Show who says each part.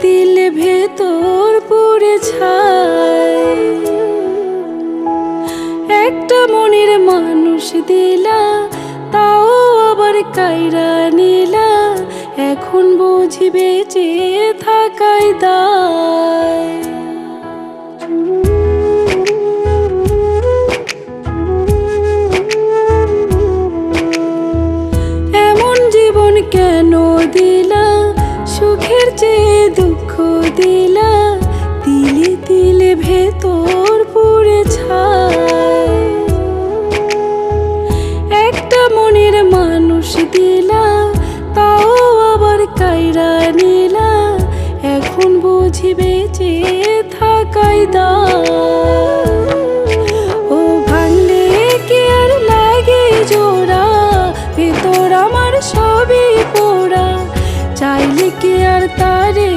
Speaker 1: তিলে ভেতর পুড়ে ছাই। একটা মনের মানুষ দিলা, তাও আবার কাইরা নিলা, এখন বুঝি বেঁচে থাকাই দায়। এমন জীবন কেন দিলা, সুখের চেয়ে দুঃখ দিলা, তিলে তিলে ভেতর পুড়ে ছাই। একটা মনের মানুষ দিলা, তাও আবার কাইরা নিলা, এখন বুঝি বেঁচে থাকাই দায়। ও ভাঙলে কি আর লাগে জোড়া, ভেতর আমার সবই পোড়া, চাইলে কি আর তারে